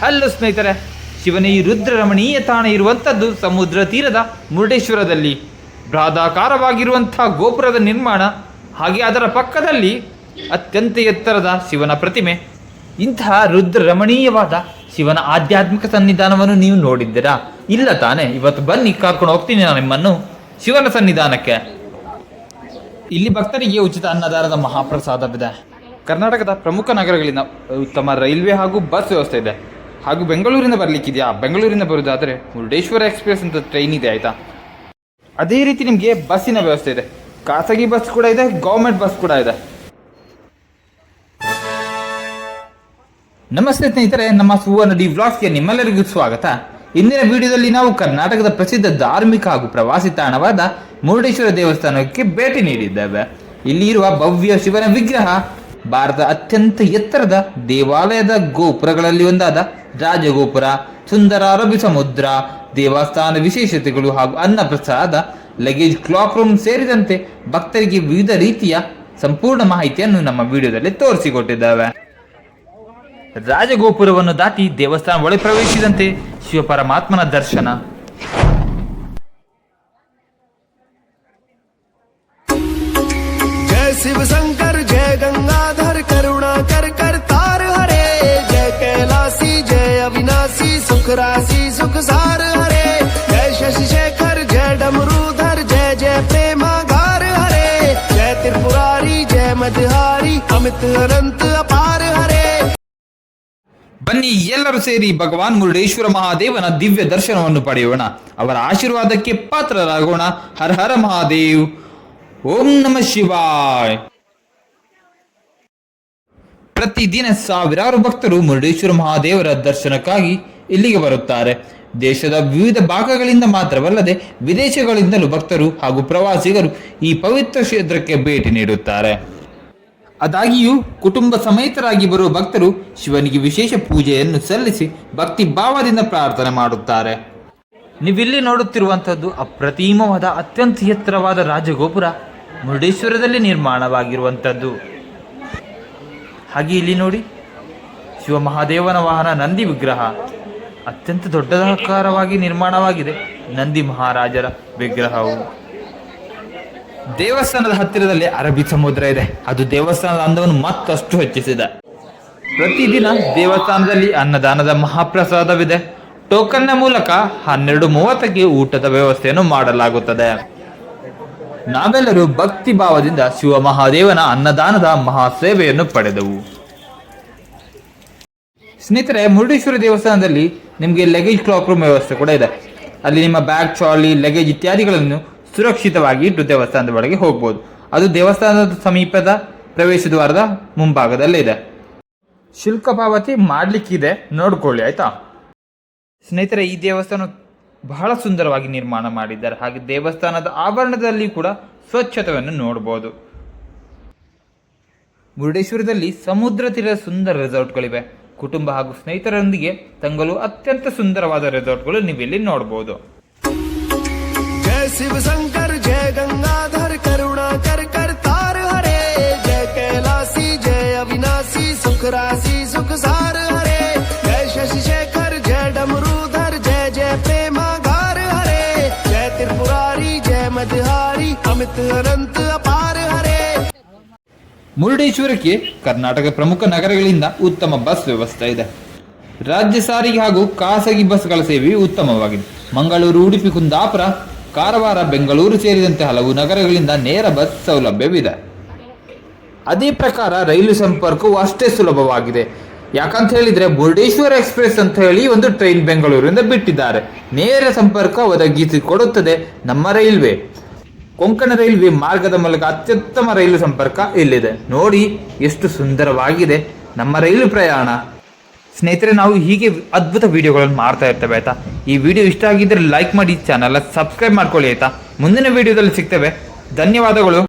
Hello ಸ್ನೇಹಿತರೆ, ಶಿವನ ಈ ರುದ್ರ ರಮಣೀಯ ತಾಣ ಇರುವಂಥದ್ದು ಸಮುದ್ರ ತೀರದ ಮುರುಡೇಶ್ವರದಲ್ಲಿ. ಬೃಹದಾಕಾರವಾಗಿರುವಂಥ ಗೋಪುರದ ನಿರ್ಮಾಣ, ಹಾಗೆ ಅದರ ಪಕ್ಕದಲ್ಲಿ ಅತ್ಯಂತ ಎತ್ತರದ ಶಿವನ ಪ್ರತಿಮೆ. ಇಂತಹ ರುದ್ರ ರಮಣೀಯವಾದ ಶಿವನ ಆಧ್ಯಾತ್ಮಿಕ ಸನ್ನಿಧಾನವನ್ನು ನೀವು ನೋಡಿದ್ದೀರಾ? ಇಲ್ಲ ತಾನೆ? ಇವತ್ತು ಬನ್ನಿ, ಕರ್ಕೊಂಡು ಹೋಗ್ತೀನಿ ನಾನು ನಿಮ್ಮನ್ನು ಶಿವನ ಸನ್ನಿಧಾನಕ್ಕೆ. ಇಲ್ಲಿ ಭಕ್ತರಿಗೆ ಉಚಿತ ಅನ್ನದಾನದ ಮಹಾಪ್ರಸಾದವಿದೆ. ಕರ್ನಾಟಕದ ಪ್ರಮುಖ ನಗರಗಳಿಂದ ಉತ್ತಮ ರೈಲ್ವೆ ಹಾಗೂ ಬಸ್ ವ್ಯವಸ್ಥೆ ಇದೆ. ಹಾಗೂ ಬೆಂಗಳೂರಿಂದ ಬರಲಿಕ್ಕಿದೆಯಾ? ಬೆಂಗಳೂರಿಂದ ಬರೋದಾದರೆ ಮುರುಡೇಶ್ವರ ಎಕ್ಸ್ಪ್ರೆಸ್ ಅಂತ ಟ್ರೈನ್ ಇದೆ, ಆಯಿತಾ? ಅದೇ ರೀತಿ ನಿಮಗೆ ಬಸ್ಸಿನ ವ್ಯವಸ್ಥೆ ಇದೆ. ಖಾಸಗಿ ಬಸ್ ಕೂಡ ಇದೆ, ಗೌರ್ಮೆಂಟ್ ಬಸ್ ಕೂಡ ಇದೆ. ನಮಸ್ತೆ ಸ್ನೇಹಿತರೆ, ನಮ್ಮ ಸುವರ್ಣ ಡಿ ವ್ಲಾಗ್ಸ್ಗೆ ನಿಮ್ಮೆಲ್ಲರಿಗೂ ಸ್ವಾಗತ. ಇಂದಿನ ವಿಡಿಯೋದಲ್ಲಿ ನಾವು ಕರ್ನಾಟಕದ ಪ್ರಸಿದ್ಧ ಧಾರ್ಮಿಕ ಹಾಗೂ ಪ್ರವಾಸಿ ತಾಣವಾದ ಮುರುಡೇಶ್ವರ ದೇವಸ್ಥಾನಕ್ಕೆ ಭೇಟಿ ನೀಡಿದ್ದೇವೆ. ಇಲ್ಲಿ ಇರುವ ಭವ್ಯ ಶಿವನ ವಿಗ್ರಹ ಭಾರತದ ಅತ್ಯಂತ ಎತ್ತರದ ದೇವಾಲಯದ ಗೋಪುರಗಳಲ್ಲಿ ಒಂದಾದ ರಾಜಗೋಪುರ, ಸುಂದರ ಅರಬ್ಬಿ ಸಮುದ್ರ, ದೇವಸ್ಥಾನ ವಿಶೇಷತೆಗಳು ಹಾಗೂ ಅನ್ನಪ್ರಸಾದ, ಲಗೇಜ್ ಕ್ಲಾಕ್ ರೂಮ್ ಸೇರಿದಂತೆ ಭಕ್ತರಿಗೆ ವಿವಿಧ ರೀತಿಯ ಸಂಪೂರ್ಣ ಮಾಹಿತಿಯನ್ನು ನಮ್ಮ ವಿಡಿಯೋದಲ್ಲಿ ತೋರಿಸಿಕೊಟ್ಟಿದ್ದೇವೆ. ರಾಜಗೋಪುರವನ್ನು ದಾಟಿ ದೇವಸ್ಥಾನ ಒಳ ಪ್ರವೇಶಿಸಿದಂತೆ ಶಿವಪರಮಾತ್ಮನ ದರ್ಶನ. जय शिव शंकर जय गंगाधर करुणाकर करतार हरे, जय कैलासी जय अविनाशी सुख राशि सुख सार हरे, जय शशि शेखर जय डमरूधर जय जय प्रेमागार हरे, जय त्रिपुरारी जय मदहारी अमित अनंत अपार हरे. ಬನ್ನಿ, ಎಲ್ಲರೂ ಸೇರಿ ಭಗವಾನ್ ಮುರುಡೇಶ್ವರ ಮಹಾದೇವನ ದಿವ್ಯ ದರ್ಶನವನ್ನು ಪಡೆಯೋಣ. ಅವರ ಆಶೀರ್ವಾದಕ್ಕೆ ಪಾತ್ರರಾಗೋಣ. ಹರ ಹರ ಮಹಾದೇವ್. ಓಂ ನಮ ಶಿವಾಯ್. ಪ್ರತಿದಿನ ಸಾವಿರಾರು ಭಕ್ತರು ಮುರುಡೇಶ್ವರ ಮಹಾದೇವರ ದರ್ಶನಕ್ಕಾಗಿ ಇಲ್ಲಿಗೆ ಬರುತ್ತಾರೆ. ದೇಶದ ವಿವಿಧ ಭಾಗಗಳಿಂದ ಮಾತ್ರವಲ್ಲದೆ ವಿದೇಶಗಳಿಂದಲೂ ಭಕ್ತರು ಹಾಗೂ ಪ್ರವಾಸಿಗರು ಈ ಪವಿತ್ರ ಕ್ಷೇತ್ರಕ್ಕೆ ಭೇಟಿ ನೀಡುತ್ತಾರೆ. ಆದಾಗಿಯೂ ಕುಟುಂಬ ಸಮೇತರಾಗಿ ಬರುವ ಭಕ್ತರು ಶಿವನಿಗೆ ವಿಶೇಷ ಪೂಜೆಯನ್ನು ಸಲ್ಲಿಸಿ ಭಕ್ತಿ ಭಾವದಿಂದ ಪ್ರಾರ್ಥನೆ ಮಾಡುತ್ತಾರೆ. ನೀವಿಲ್ಲಿ ನೋಡುತ್ತಿರುವಂಥದ್ದು ಅಪ್ರತಿಮವಾದ ಅತ್ಯಂತ ಎತ್ತರವಾದ ರಾಜಗೋಪುರ ಮುರುಡೇಶ್ವರದಲ್ಲಿ ನಿರ್ಮಾಣವಾಗಿರುವಂಥದ್ದು. ಹಾಗೆ ಇಲ್ಲಿ ನೋಡಿ, ಶಿವ ಮಹಾದೇವನ ವಾಹನ ನಂದಿ ವಿಗ್ರಹ ಅತ್ಯಂತ ದೊಡ್ಡದಾಕಾರವಾಗಿ ನಿರ್ಮಾಣವಾಗಿದೆ. ನಂದಿ ಮಹಾರಾಜರ ವಿಗ್ರಹವು. ದೇವಸ್ಥಾನದ ಹತ್ತಿರದಲ್ಲಿ ಅರಬ್ಬಿ ಸಮುದ್ರ ಇದೆ. ಅದು ದೇವಸ್ಥಾನದ ಅಂದವನ್ನು ಮತ್ತಷ್ಟು ಹೆಚ್ಚಿಸಿದೆ. ಪ್ರತಿದಿನ ದೇವಸ್ಥಾನದಲ್ಲಿ ಅನ್ನದಾನದ ಮಹಾಪ್ರಸಾದವಿದೆ. ಟೋಕನ್ನ ಮೂಲಕ 12:30ಕ್ಕೆ ಊಟದ ವ್ಯವಸ್ಥೆಯನ್ನು ಮಾಡಲಾಗುತ್ತದೆ. ನಾವೆಲ್ಲರೂ ಭಕ್ತಿ ಭಾವದಿಂದ ಶಿವ ಮಹಾದೇವನ ಅನ್ನದಾನದ ಮಹಾಸೇವೆಯನ್ನು ಪಡೆದೆವು. ಸ್ನೇಹಿತರೆ, ಮುರುಡೇಶ್ವರ ದೇವಸ್ಥಾನದಲ್ಲಿ ನಿಮಗೆ ಲಗೇಜ್ ಕ್ಲಾಕ್ ರೂಮ್ ವ್ಯವಸ್ಥೆ ಕೂಡ ಇದೆ. ಅಲ್ಲಿ ನಿಮ್ಮ ಬ್ಯಾಗ್, ಟ್ರಾಲಿ, ಲಗೇಜ್ ಇತ್ಯಾದಿಗಳನ್ನು ಸುರಕ್ಷಿತವಾಗಿ ಇಟ್ಟು ದೇವಸ್ಥಾನದ ಒಳಗೆ ಹೋಗ್ಬೋದು. ಅದು ದೇವಸ್ಥಾನದ ಸಮೀಪದ ಪ್ರವೇಶ ದ್ವಾರದ ಮುಂಭಾಗದಲ್ಲೇ ಇದೆ. ಶುಲ್ಕ ಪಾವತಿ ಮಾಡಲಿಕ್ಕಿದೆ, ನೋಡ್ಕೊಳ್ಳಿ, ಆಯ್ತಾ? ಸ್ನೇಹಿತರೆ, ಈ ದೇವಸ್ಥಾನ ಬಹಳ ಸುಂದರವಾಗಿ ನಿರ್ಮಾಣ ಮಾಡಿದ್ದಾರೆ. ಹಾಗೆ ದೇವಸ್ಥಾನದ ಆವರಣದಲ್ಲಿ ಕೂಡ ಸ್ವಚ್ಛತೆಯನ್ನು ನೋಡಬಹುದು. ಮುರುಡೇಶ್ವರದಲ್ಲಿ ಸಮುದ್ರ ತೀರದ ಸುಂದರ ರೆಸಾರ್ಟ್ಗಳಿವೆ. ಕುಟುಂಬ ಹಾಗೂ ಸ್ನೇಹಿತರೊಂದಿಗೆ ತಂಗಲು ಅತ್ಯಂತ ಸುಂದರವಾದ ರೆಸಾರ್ಟ್ಗಳು ನೀವಿಲ್ಲಿ ನೋಡಬಹುದು. जय शिव शंकर जय गंगाधर करुणाकर करतार हरे, जय कैलासी जय अविनाशी सुख राशि सुख सार हरे, जय शशि शेखर जय डमरूधर जय जय प्रेमागार हरे, जय त्रिपुरारी जय मदहारी अमित अनंत अपार हरे. ಮುರುಡೇಶ್ವರಕ್ಕೆ ಕರ್ನಾಟಕ ಪ್ರಮುಖ ನಗರಗಳಿಂದ ಉತ್ತಮ ಬಸ್ ವ್ಯವಸ್ಥೆ ಇದೆ. ರಾಜ್ಯ ಸಾರಿಗೆ ಹಾಗೂ ಖಾಸಗಿ ಬಸ್ಗಳ ಸೇವೆಯು ಉತ್ತಮವಾಗಿದೆ. ಮಂಗಳೂರು, ಉಡುಪಿ, ಕುಂದಾಪುರ, ಕಾರವಾರ, ಬೆಂಗಳೂರು ಸೇರಿದಂತೆ ಹಲವು ನಗರಗಳಿಂದ ನೇರ ಬಸ್ ಸೌಲಭ್ಯವಿದೆ. ಅದೇ ಪ್ರಕಾರ ರೈಲು ಸಂಪರ್ಕವು ಅಷ್ಟೇ ಸುಲಭವಾಗಿದೆ. ಯಾಕಂತ ಹೇಳಿದ್ರೆ ಮುರುಡೇಶ್ವರ ಎಕ್ಸ್ಪ್ರೆಸ್ ಅಂತ ಹೇಳಿ ಒಂದು ಟ್ರೈನ್ ಬೆಂಗಳೂರಿನಿಂದ ಬಿಟ್ಟಿದ್ದಾರೆ. ನೇರ ಸಂಪರ್ಕ ಒದಗಿಸಿಕೊಡುತ್ತದೆ ನಮ್ಮ ರೈಲ್ವೆ. ಕೊಂಕಣ ರೈಲ್ವೆ ಮಾರ್ಗದ ಮೂಲಕ ಅತ್ಯುತ್ತಮ ರೈಲು ಸಂಪರ್ಕ ಇಲ್ಲಿದೆ. ನೋಡಿ ಎಷ್ಟು ಸುಂದರವಾಗಿದೆ ನಮ್ಮ ರೈಲು ಪ್ರಯಾಣ. ಸ್ನೇಹಿತರೆ, ನಾವು ಹೀಗೆ ಅದ್ಭುತ ವಿಡಿಯೋಗಳನ್ನು ಮಾಡ್ತಾ ಇರ್ತೇವೆ, ಆಯ್ತಾ? ಈ ವಿಡಿಯೋ ಇಷ್ಟ ಆಗಿದ್ದರೆ ಲೈಕ್ ಮಾಡಿ, ಚಾನಲ್ ಸಬ್ಸ್ಕ್ರೈಬ್ ಮಾಡ್ಕೊಳ್ಳಿ, ಆಯ್ತಾ? ಮುಂದಿನ ವಿಡಿಯೋದಲ್ಲಿ ಸಿಗ್ತೇವೆ. ಧನ್ಯವಾದಗಳು.